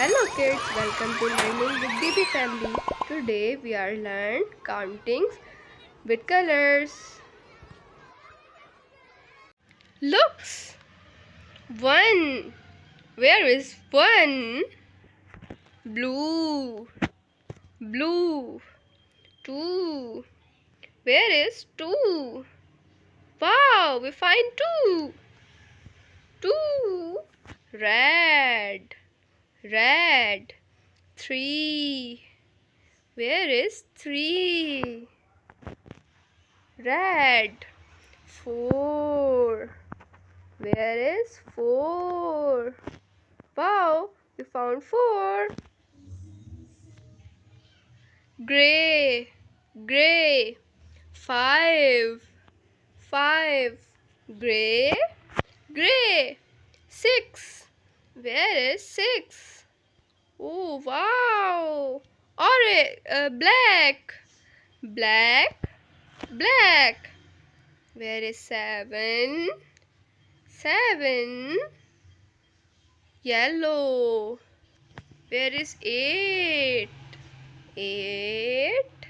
Hello kids, welcome to Learning with DB Family. Today we are learn countings with colors. Looks. One. Where is one? Blue. Blue. Two. Where is two? Wow, we find two. Two. Red. Red. Three. Where is three? Red. Four. Where is four? Wow, we found four. Gray. Gray. Five. Five. Gray. Gray. Six. Where is six? Oh, wow. Orange. Black. Black. Black. Where is seven? Seven. Yellow. Where is eight? Eight.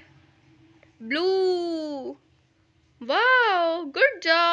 Blue. Wow, good job.